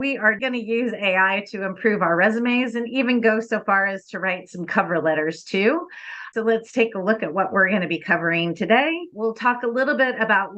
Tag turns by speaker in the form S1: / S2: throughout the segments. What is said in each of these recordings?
S1: We are going to use AI to improve our resumes and even go so far as to write some cover letters too. So let's take a look at what we're going to be covering today. We'll talk a little bit about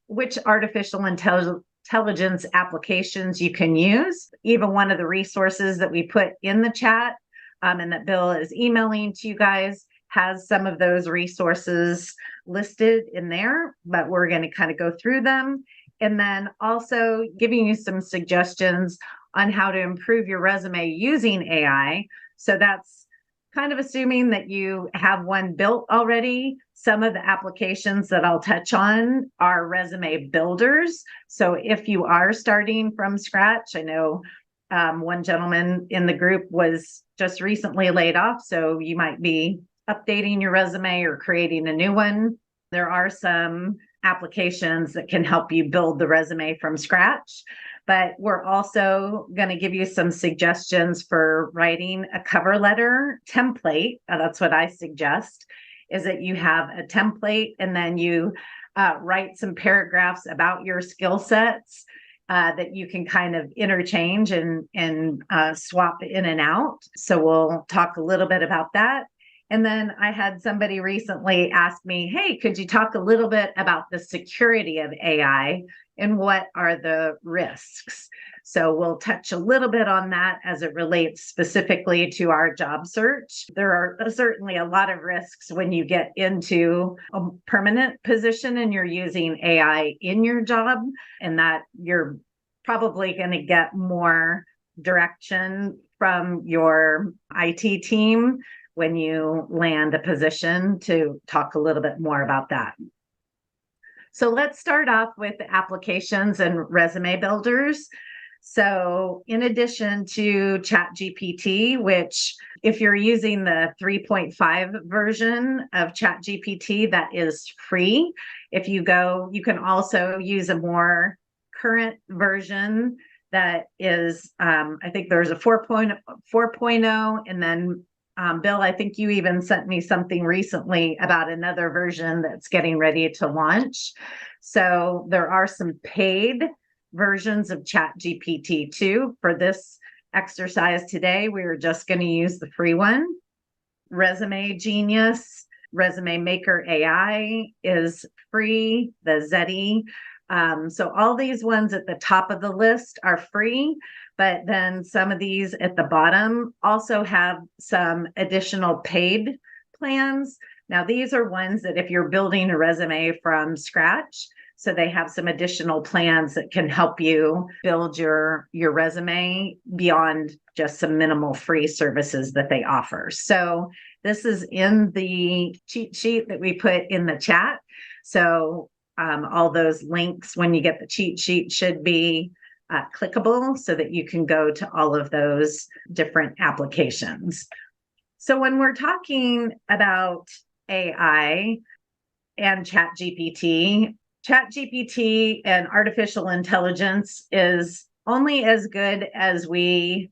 S1: which artificial intelligence applications you can use. Even one of the resources that we put in the chat and that Bill is emailing to you guys has some of those resources listed in there, but we're going to kind of go through them. And then also giving you some suggestions on how to improve your resume using AI. So that's kind of assuming that you have one built already. Some of the applications that I'll touch on are resume builders. So if you are starting from scratch, I know one gentleman in the group was just recently laid off, so you might be updating your resume or creating a new one. There are some applications that can help you build the resume from scratch, but we're also going to give you some suggestions for writing a cover letter template. That's what I suggest, is that you have a template and then you write some paragraphs about your skill sets that you can kind of interchange and swap in and out. So we'll talk a little bit about that. And then I had somebody recently ask me, hey, could you talk a little bit about the security of AI and what are the risks? So we'll touch a little bit on that as it relates specifically to our job search. There are certainly a lot of risks when you get into a permanent position and you're using AI in your job, and that you're probably going to get more direction from your IT team when you land a position, to talk a little bit more about that. So let's start off with the applications and resume builders. So in addition to ChatGPT, which if you're using the 3.5 version of ChatGPT, that is free. If you go, you can also use a more current version that is, I think there's a 4.0, and then Bill, I think you even sent me something recently about another version that's getting ready to launch. So there are some paid versions of ChatGPT too. For this exercise today, we were just going to use the free one. Resume Genius, Resume Maker AI is free, the Zeti. So all these ones at the top of the list are free, but then some of these at the bottom also have some additional paid plans. Now, these are ones that if you're building a resume from scratch, so they have some additional plans that can help you build your resume beyond just some minimal free services that they offer. So this is in the cheat sheet that we put in the chat. So all those links when you get the cheat sheet should be clickable so that you can go to all of those different applications. So when we're talking about AI and ChatGPT and artificial intelligence is only as good as we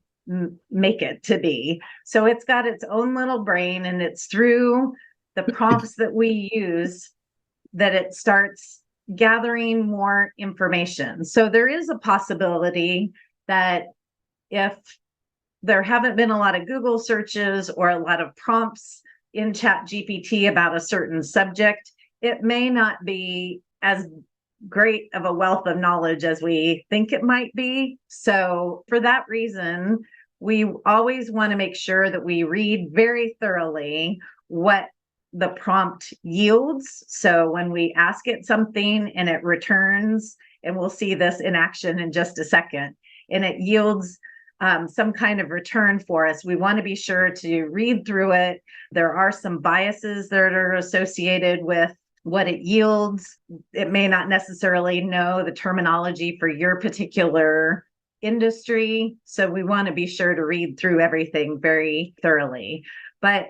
S1: make it to be. So it's got its own little brain, and it's through the prompts that we use that it starts gathering more information. So there is a possibility that if there haven't been a lot of Google searches or a lot of prompts in ChatGPT about a certain subject, it may not be as great of a wealth of knowledge as we think it might be. So for that reason, we always want to make sure that we read very thoroughly what the prompt yields. So when we ask it something and it returns, and we'll see this in action in just a second, and it yields some kind of return for us, we want to be sure to read through it. There are some biases that are associated with what it yields. It may not necessarily know the terminology for your particular industry. So we want to be sure to read through everything very thoroughly. But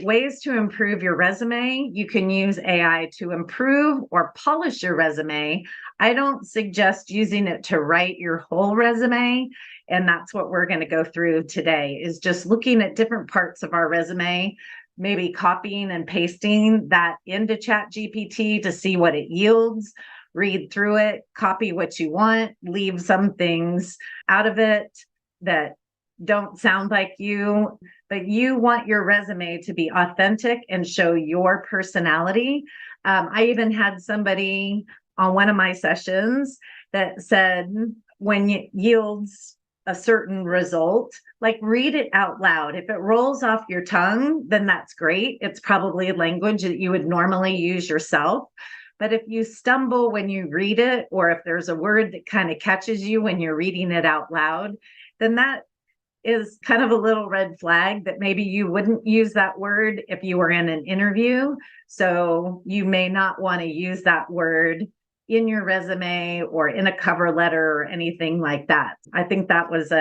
S1: ways to improve your resume, you can use AI to improve or polish your resume. I don't suggest using it to write your whole resume. And that's what we're going to go through today, is just looking at different parts of our resume, maybe copying and pasting that into ChatGPT to see what it yields, read through it, copy what you want, leave some things out of it that don't sound like you, but you want your resume to be authentic and show your personality. I even had somebody on one of my sessions that said, when it yields a certain result, like read it out loud. If it rolls off your tongue, then that's great. It's probably language that you would normally use yourself. But if you stumble when you read it, or if there's a word that kind of catches you when you're reading it out loud, then that is kind of a little red flag that maybe you wouldn't use that word if you were in an interview. So you may not want to use that word in your resume or in a cover letter or anything like that. I think that was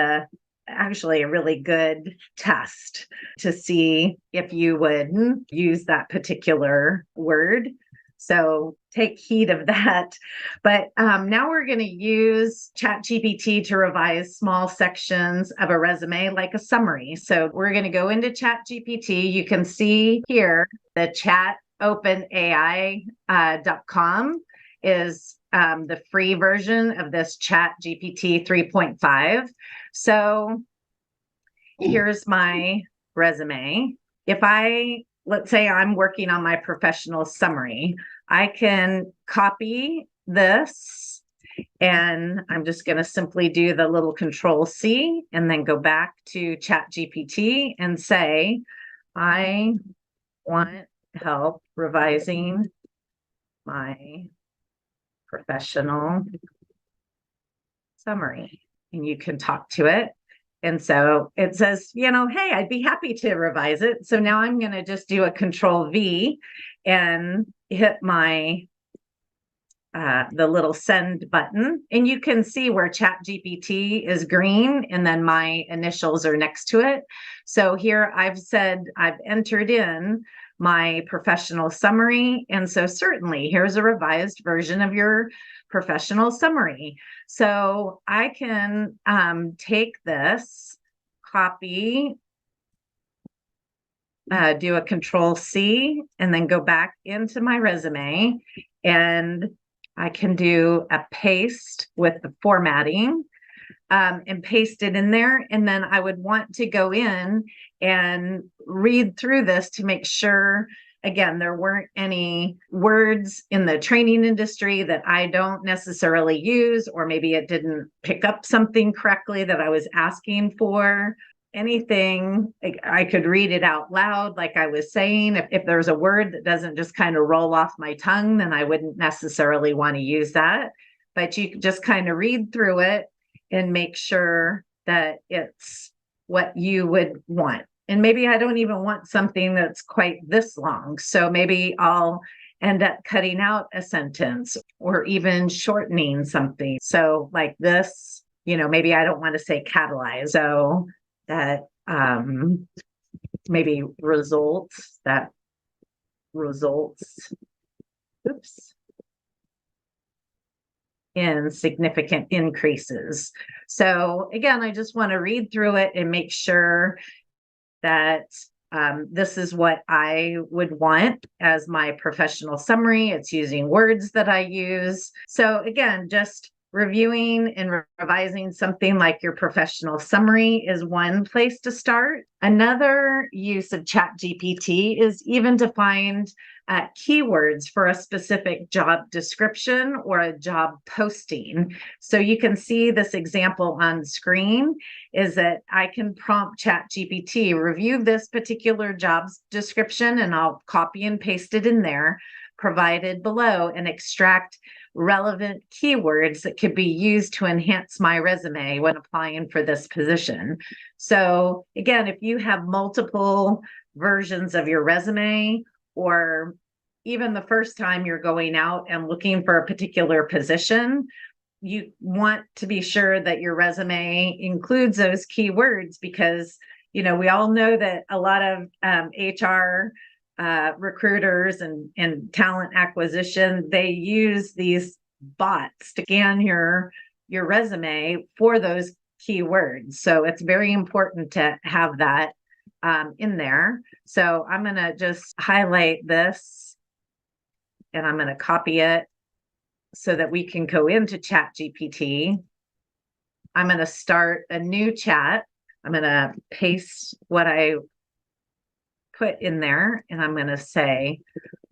S1: actually a really good test to see if you would use that particular word. So take heed of that. But now we're going to use ChatGPT to revise small sections of a resume, like a summary. So we're going to go into ChatGPT. You can see here the chatopenai.com is the free version of this ChatGPT 3.5. So here's my resume. Let's say I'm working on my professional summary, I can copy this, and I'm just going to simply do the little Control-C and then go back to ChatGPT and say, I want help revising my professional summary. And you can talk to it. And so it says, hey, I'd be happy to revise it. So now I'm going to just do a Control-V and hit my the little send button. And you can see where ChatGPT is green and then my initials are next to it. So here I've entered in my professional summary. And so certainly here's a revised version of your professional summary. So I can take this, copy, do a Control-C, and then go back into my resume, and I can do a paste with the formatting and paste it in there. And then I would want to go in and read through this to make sure, again, there weren't any words in the training industry that I don't necessarily use, or maybe it didn't pick up something correctly that I was asking for. Anything, I could read it out loud, like I was saying. If there's a word that doesn't just kind of roll off my tongue, then I wouldn't necessarily want to use that. But you just kind of read through it and make sure that it's what you would want. And maybe I don't even want something that's quite this long. So maybe I'll end up cutting out a sentence or even shortening something. So like this, maybe I don't want to say catalyze. So that maybe results in significant increases. So again, I just want to read through it and make sure that this is what I would want as my professional summary. It's using words that I use. So again, just reviewing and revising something like your professional summary is one place to start. Another use of ChatGPT is even to find keywords for a specific job description or a job posting. So you can see this example on screen is that I can prompt ChatGPT, review this particular job description, and I'll copy and paste it in there, provided below, and extract relevant keywords that could be used to enhance my resume when applying for this position. So again, if you have multiple versions of your resume, or even the first time you're going out and looking for a particular position, you want to be sure that your resume includes those keywords, because we all know that a lot of HR recruiters and talent acquisition, they use these bots to scan your resume for those keywords. So it's very important to have that in there. So I'm going to just highlight this and I'm going to copy it. so that we can go into ChatGPT, I'm going to start a new chat. I'm going to paste what I put in there, and I'm going to say,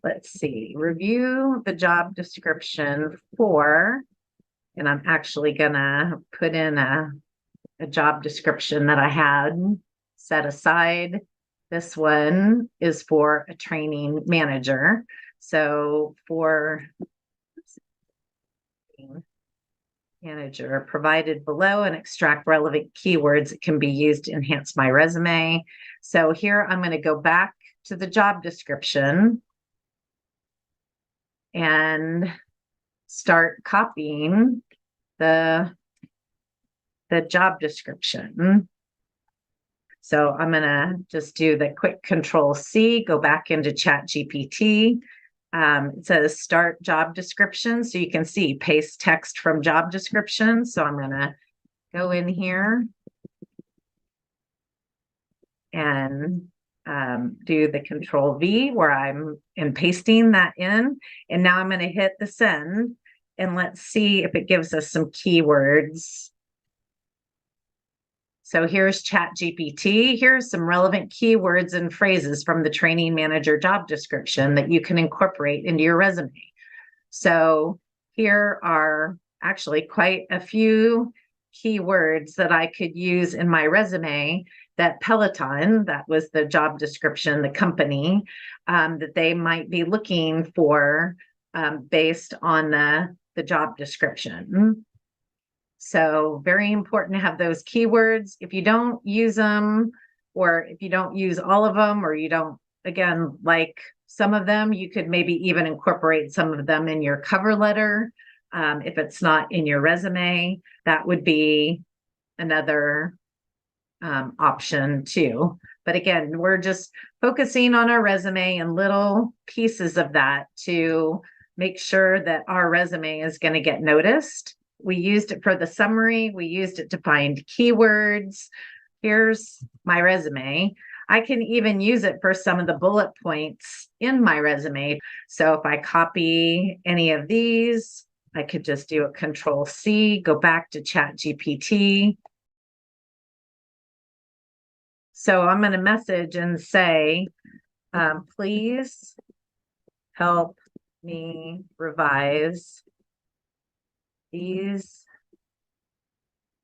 S1: let's see, review the job description for, and I'm actually going to put in a job description that I had set aside. This one is for a training manager. So for manager provided below and extract relevant keywords that can be used to enhance my resume. So here I'm going to go back to the job description and start copying the job description. So I'm going to just do the quick Control C, go back into ChatGPT. It says start job description. So you can see paste text from job description. So I'm going to go in here and do the Control V where I'm pasting that in. And now I'm going to hit the send, and let's see if it gives us some keywords. So here's ChatGPT. Here's some relevant keywords and phrases from the training manager job description that you can incorporate into your resume. So here are actually quite a few keywords that I could use in my resume that Peloton, that was the job description, the company, that they might be looking for based on the job description. So very important to have those keywords. If you don't use them, or if you don't use all of them, or you don't, again, like some of them, you could maybe even incorporate some of them in your cover letter. If it's not in your resume, that would be another option too. But again, we're just focusing on our resume and little pieces of that to make sure that our resume is going to get noticed. We used it for the summary. We used it to find keywords. Here's my resume. I can even use it for some of the bullet points in my resume. So if I copy any of these, I could just do a Control C, go back to ChatGPT. So I'm going to message and say, please help me revise these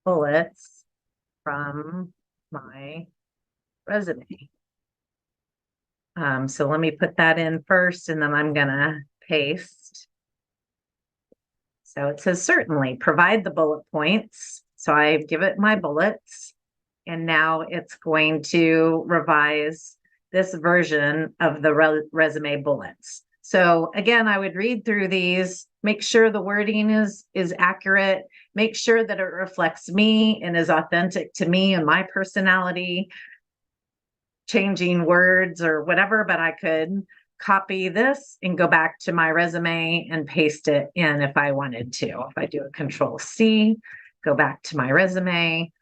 S1: bullets from my resume. So let me put that in first, and then I'm going to paste. So it says, certainly, provide the bullet points. So I give it my bullets, and now it's going to revise this version of the resume bullets. So again, I would read through these, make sure the wording is accurate, make sure that it reflects me and is authentic to me and my personality, changing words or whatever, but I could copy this and go back to my resume and paste it in if I wanted to. If I do a Control C, go back to my resume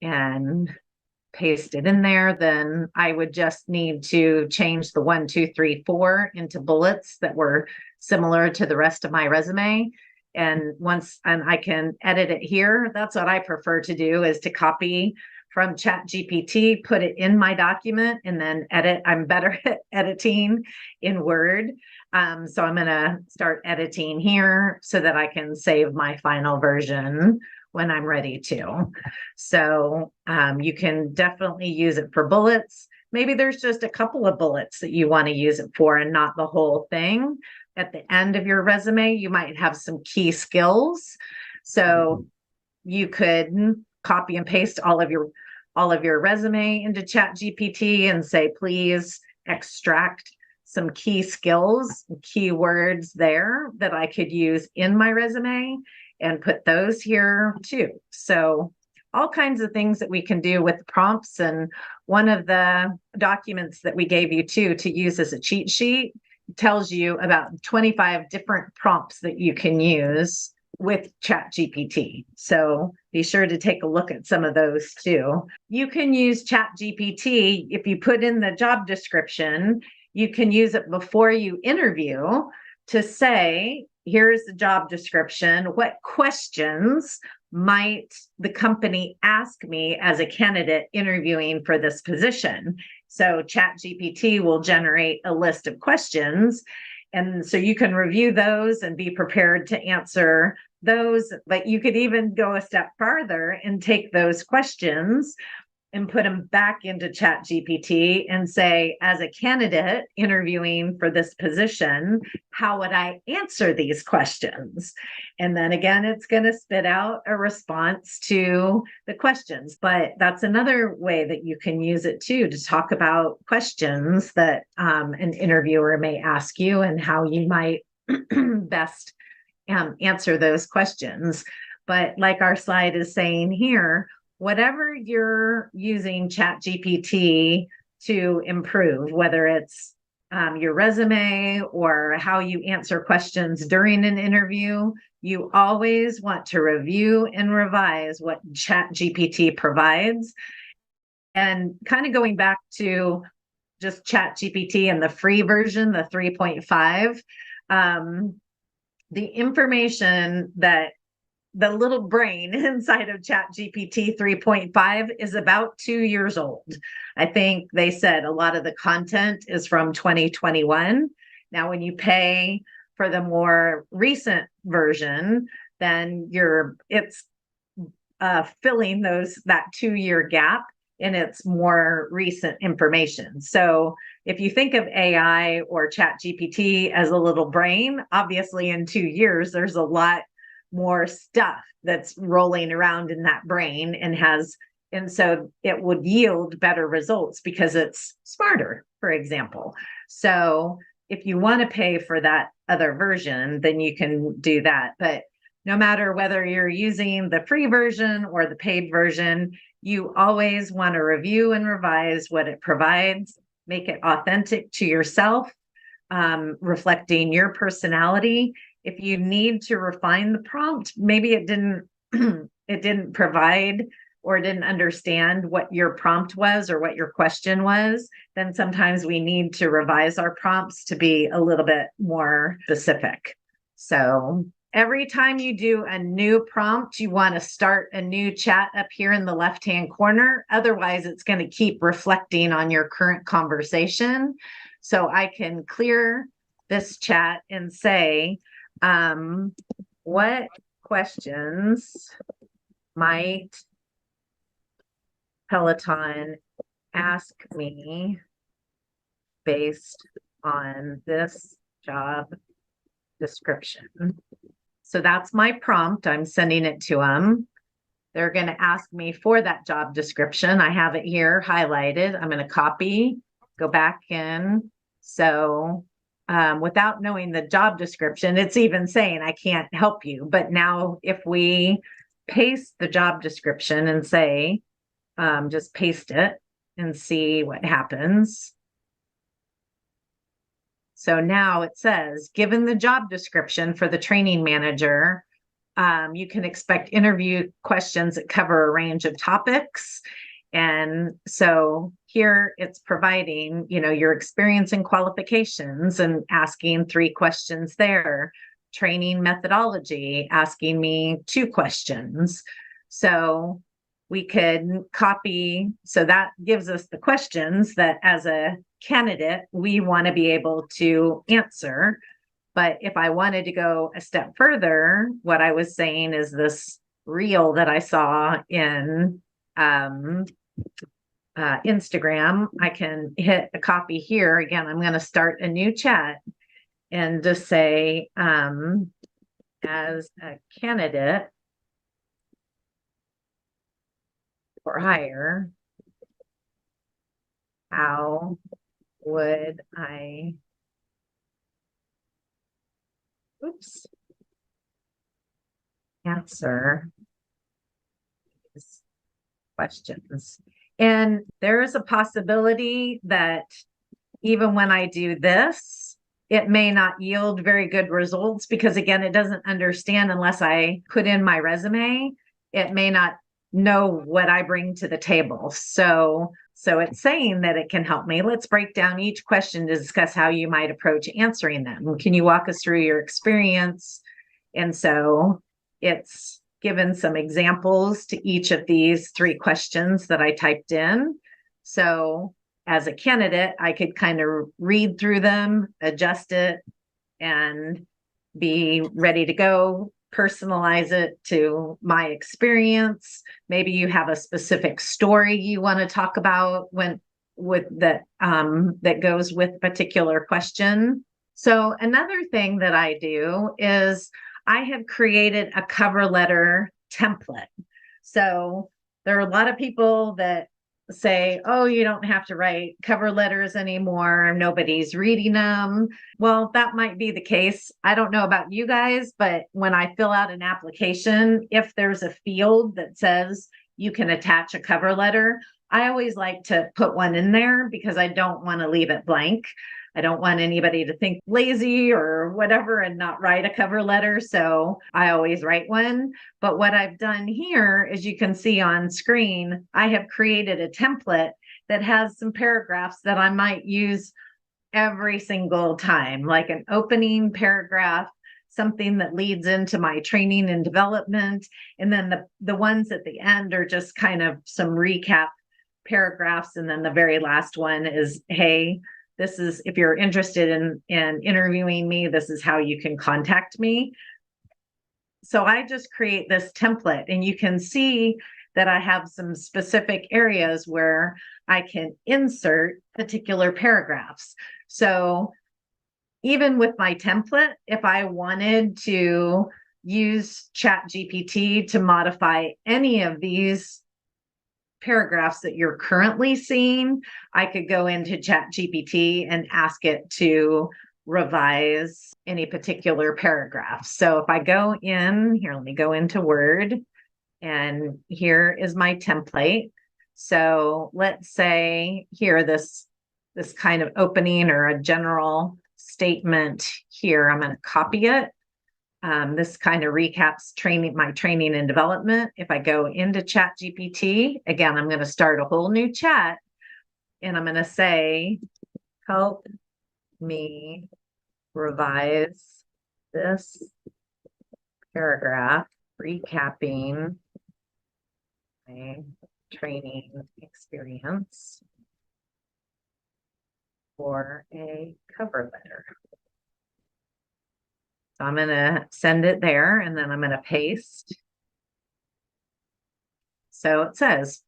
S1: and paste it in there, then I would just need to change the 1, 2, 3, 4 into bullets that were similar to the rest of my resume. And I can edit it here. That's what I prefer to do, is to copy from ChatGPT, put it in my document, and then edit. I'm better at editing in Word. So I'm going to start editing here so that I can save my final version when I'm ready to. So you can definitely use it for bullets. Maybe there's just a couple of bullets that you want to use it for and not the whole thing. At the end of your resume, you might have some key skills. So you could copy and paste all of your resume into ChatGPT and say, please extract some key skills, keywords there that I could use in my resume, and put those here too. So all kinds of things that we can do with prompts. And one of the documents that we gave you too to use as a cheat sheet tells you about 25 different prompts that you can use with ChatGPT. So be sure to take a look at some of those too. You can use ChatGPT if you put in the job description. You can use it before you interview to say, here's the job description. What questions might the company ask me as a candidate interviewing for this position? So ChatGPT will generate a list of questions. And so you can review those and be prepared to answer those. But you could even go a step farther and take those questions and put them back into ChatGPT and say, as a candidate interviewing for this position, how would I answer these questions? And then again, it's going to spit out a response to the questions. But that's another way that you can use it too, to talk about questions that an interviewer may ask you and how you might best answer those questions. But like our slide is saying here, whatever you're using ChatGPT to improve, whether it's your resume or how you answer questions during an interview, you always want to review and revise what ChatGPT provides. And kind of going back to just ChatGPT and the free version, the 3.5, the information that the little brain inside of ChatGPT 3.5 is about 2 years old. I think they said a lot of the content is from 2021. Now, when you pay for the more recent version, then it's filling that 2-year gap in its more recent information. So if you think of AI or ChatGPT as a little brain, obviously in 2 years, there's a lot more stuff that's rolling around in that brain and so it would yield better results because it's smarter, for example. So if you want to pay for that other version, then you can do that. But no matter whether you're using the free version or the paid version, you always want to review and revise what it provides, make it authentic to yourself, reflecting your personality. If you need to refine the prompt, maybe it didn't provide or didn't understand what your prompt was or what your question was, then sometimes we need to revise our prompts to be a little bit more specific. So every time you do a new prompt, you want to start a new chat up here in the left-hand corner. Otherwise, it's going to keep reflecting on your current conversation. So I can clear this chat and say, what questions might Peloton ask me based on this job description? So that's my prompt. I'm sending it to them. They're going to ask me for that job description. I have it here highlighted. I'm going to copy, go back in. So without knowing the job description, it's even saying I can't help you. But now if we paste the job description and say, just paste it and see what happens. So now it says, given the job description for the training manager, you can expect interview questions that cover a range of topics. And so here it's providing, your experience and qualifications and asking 3 questions there. Training methodology, asking me 2 questions. So we could copy. So that gives us the questions that as a candidate, we want to be able to answer. But if I wanted to go a step further, what I was saying is this reel that I saw in Instagram, I can hit a copy here. Again, I'm going to start a new chat and just say, as a candidate for hire, how would I answer these questions? And there is a possibility that even when I do this, it may not yield very good results because, again, it doesn't understand unless I put in my resume. It may not know what I bring to the table. So it's saying that it can help me. Let's break down each question to discuss how you might approach answering them. Can you walk us through your experience? And so it's given some examples to each of these 3 questions that I typed in. So as a candidate, I could kind of read through them, adjust it, and be ready to go, personalize it to my experience. Maybe you have a specific story you want to talk about that goes with a particular question. So another thing that I do is I have created a cover letter template. So there are a lot of people that say, oh, you don't have to write cover letters anymore. Nobody's reading them. Well, that might be the case. I don't know about you guys, but when I fill out an application, if there's a field that says you can attach a cover letter, I always like to put one in there because I don't want to leave it blank. I don't want anybody to think lazy or whatever and not write a cover letter. So I always write one. But what I've done here, as you can see on screen, I have created a template that has some paragraphs that I might use every single time, like an opening paragraph, something that leads into my training and development. And then the ones at the end are just kind of some recap paragraphs. And then the very last one is, hey, this is, if you're interested in interviewing me, this is how you can contact me. So I just create this template, and you can see that I have some specific areas where I can insert particular paragraphs. So even with my template, if I wanted to use ChatGPT to modify any of these paragraphs that you're currently seeing, I could go into ChatGPT and ask it to revise any particular paragraph. So if I go in here, let me go into Word, and here is my template. So let's say here, this kind of opening or a general statement here, I'm going to copy it. This kind of recaps my training and development. If I go into ChatGPT, again, I'm going to start a whole new chat, and I'm going to say, help me revise this paragraph, recapping my training experience for a cover letter. So I'm going to send it there, and then I'm going to paste. So it says,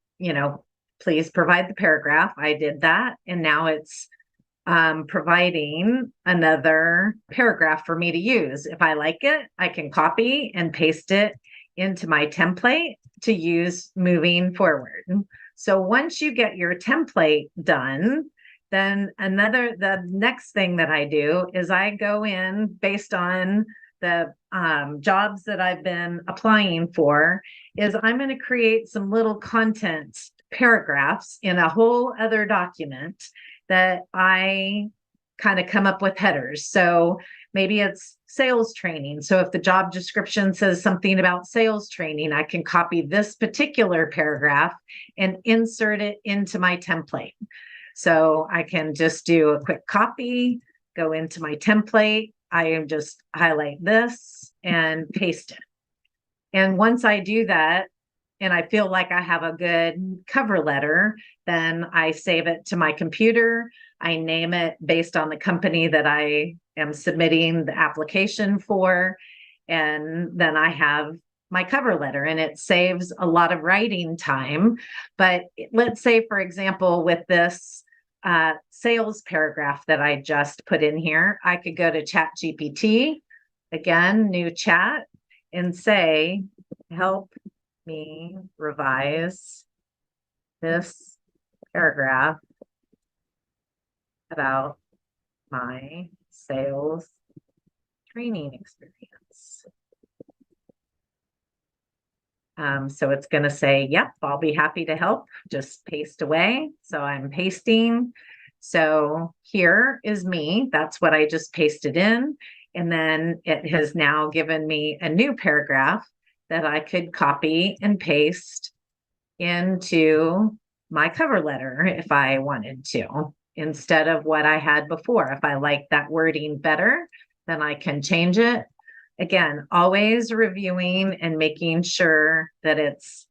S1: please provide the paragraph. I did that. And now it's providing another paragraph for me to use. If I like it, I can copy and paste it into my template to use moving forward. So once you get your template done, then the next thing that I do is I go in based on the jobs that I've been applying for, is I'm going to create some little content paragraphs in a whole other document that I kind of come up with headers. So maybe it's sales training. So if the job description says something about sales training, I can copy this particular paragraph and insert it into my template. So I can just do a quick copy, go into my template. I just highlight this and paste it. And once I do that, and I feel like I have a good cover letter, then I save it to my computer. I name it based on the company that I am submitting the application for. And then I have my cover letter, and it saves a lot of writing time. But let's say, for example, with this sales paragraph that I just put in here, I could go to ChatGPT, again, new chat, and say, help me revise this paragraph about my sales training experience. So it's going to say, yep, I'll be happy to help. Just paste away. So I'm pasting. So here is me. That's what I just pasted in. And then it has now given me a new paragraph that I could copy and paste into my cover letter if I wanted to, instead of what I had before. If I like that wording better, then I can change it. Again, always reviewing and making sure that it's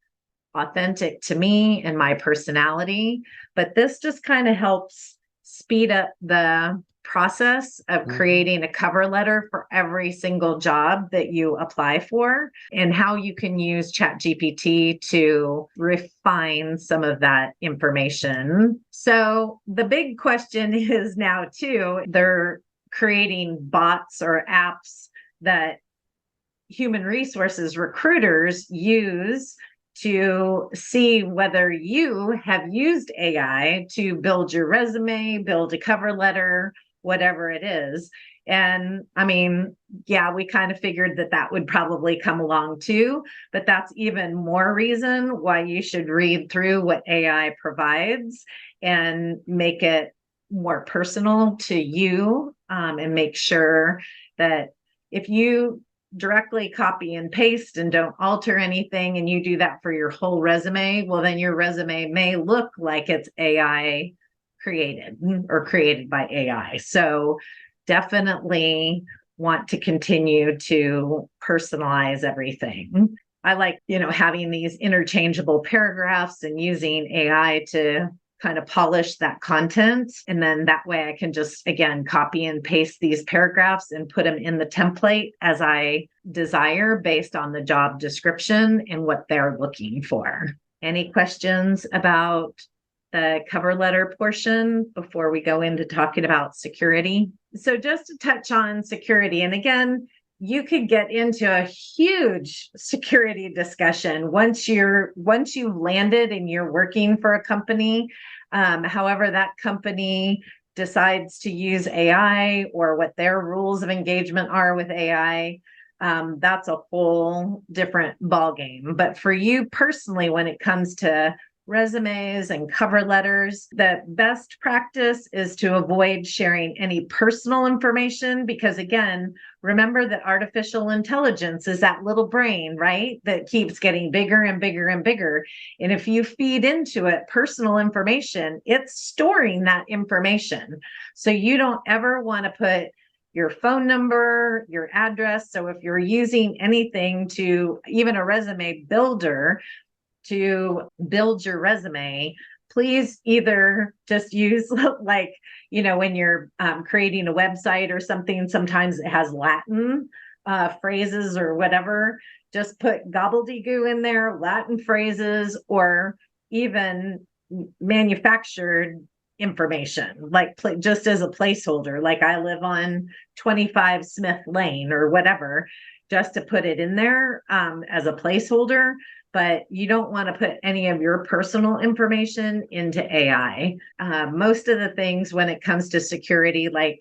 S1: authentic to me and my personality. But this just kind of helps speed up the process of creating a cover letter for every single job that you apply for, and how you can use ChatGPT to refine some of that information. So the big question is now too, they're creating bots or apps that human resources recruiters use to see whether you have used AI to build your resume, build a cover letter, whatever it is. And I mean, yeah, we kind of figured that that would probably come along too, but that's even more reason why you should read through what AI provides and make it more personal to you, and make sure that if you directly copy and paste and don't alter anything, and you do that for your whole resume, well, then your resume may look like it's AI created or created by AI. So definitely want to continue to personalize everything. I like, having these interchangeable paragraphs and using AI to kind of polish that content. And then that way I can just, again, copy and paste these paragraphs and put them in the template as I desire based on the job description and what they're looking for. Any questions about the cover letter portion before we go into talking about security? So just to touch on security, and again, you could get into a huge security discussion once you've landed and you're working for a company. However, that company decides to use AI or what their rules of engagement are with AI, that's a whole different ballgame. But for you personally, when it comes to resumes and cover letters, the best practice is to avoid sharing any personal information, because again, remember that artificial intelligence is that little brain, right? That keeps getting bigger and bigger and bigger. And if you feed into it personal information, it's storing that information. So you don't ever want to put your phone number, your address. So if you're using anything to, even a resume builder, to build your resume, please either just use when you're creating a website or something, sometimes it has Latin phrases or whatever, just put gobbledygook in there, Latin phrases, or even manufactured information, like just as a placeholder, like I live on 25 Smith Lane or whatever, just to put it in there as a placeholder. But you don't want to put any of your personal information into AI. Most of the things when it comes to security, like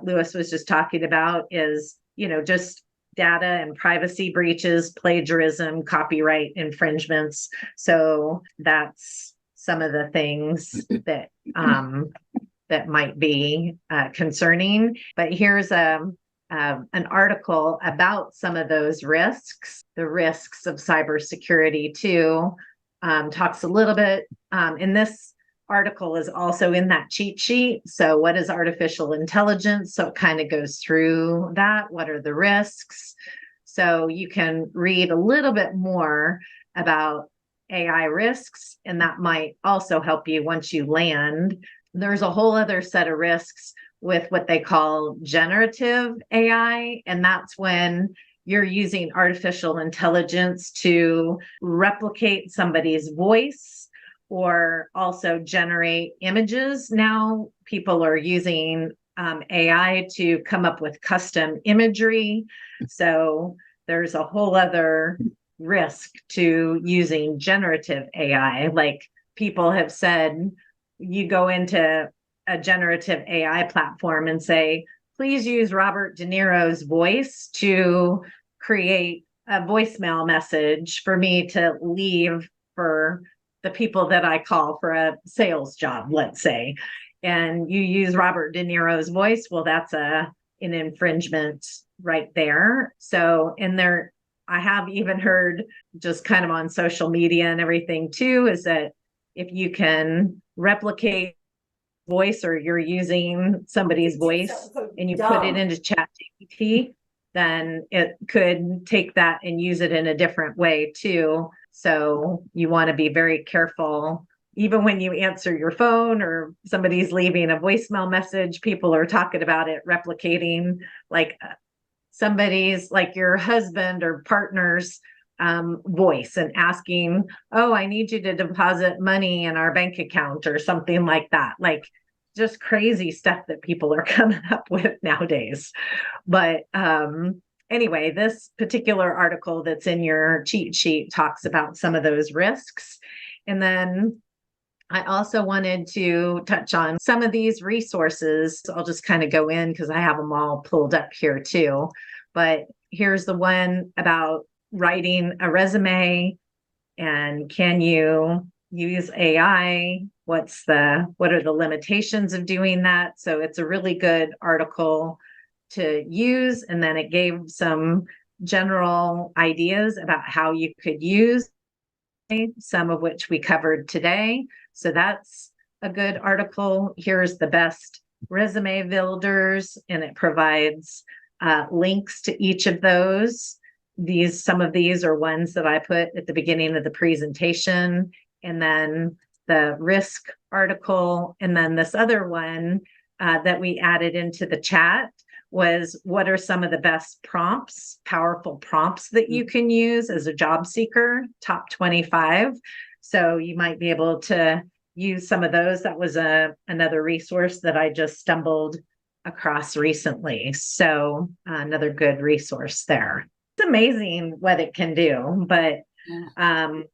S1: Lewis was just talking about, is, just data and privacy breaches, plagiarism, copyright infringements. So that's some of the things that that might be concerning. But here's an article about some of those risks, the risks of cybersecurity too. Talks a little bit, and this article is also in that cheat sheet. So what is artificial intelligence? So it kind of goes through that. What are the risks? So you can read a little bit more about AI risks, and that might also help you once you land. There's a whole other set of risks with what they call generative AI, and that's when you're using artificial intelligence to replicate somebody's voice or also generate images. Now people are using AI to come up with custom imagery. So there's a whole other risk to using generative AI. Like people have said, you go into a generative AI platform and say, please use Robert De Niro's voice to create a voicemail message for me to leave for the people that I call for a sales job, let's say. And you use Robert De Niro's voice, well, that's an infringement right there. So, and they're I have even heard just kind of on social media and everything too, is that if you can replicate voice or you're using somebody's voice and you put it into ChatGPT, then it could take that and use it in a different way too. So you want to be very careful. Even when you answer your phone or somebody's leaving a voicemail message, people are talking about it replicating like somebody's, like your husband or partner's voice and asking, oh, I need you to deposit money in our bank account or something like that. Like just crazy stuff that people are coming up with nowadays. But anyway, this particular article that's in your cheat sheet talks about some of those risks. And then I also wanted to touch on some of these resources. I'll just kind of go in because I have them all pulled up here too. But here's the one about writing a resume, and can you use AI? What are the limitations of doing that? So it's a really good article to use. And then it gave some general ideas about how you could use, some of which we covered today. So that's a good article. Here's the best resume builders, and it provides links to each of those. Some of these are ones that I put at the beginning of the presentation, and then the risk article, and then this other one that we added into the chat was what are some of the best prompts, powerful prompts that you can use as a job seeker, top 25. So you might be able to use some of those. That was another resource that I just stumbled across recently. So another good resource there. It's amazing what it can do, but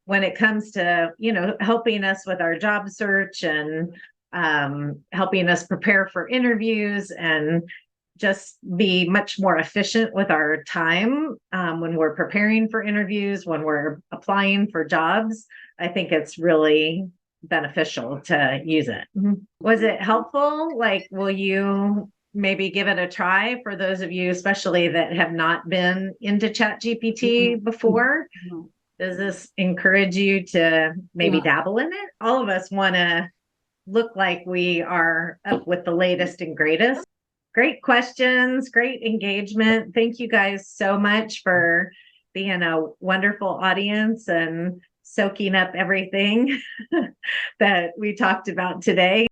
S1: when it comes to, helping us with our job search and helping us prepare for interviews and just be much more efficient with our time when we're preparing for interviews, when we're applying for jobs, I think it's really beneficial to use it. Was it helpful? Like, will you maybe give it a try for those of you, especially that have not been into ChatGPT before? Does this encourage you to maybe dabble in it? All of us want to look like we are up with the latest and greatest. Great questions, great engagement. Thank you guys so much for being a wonderful audience and soaking up everything that we talked about today.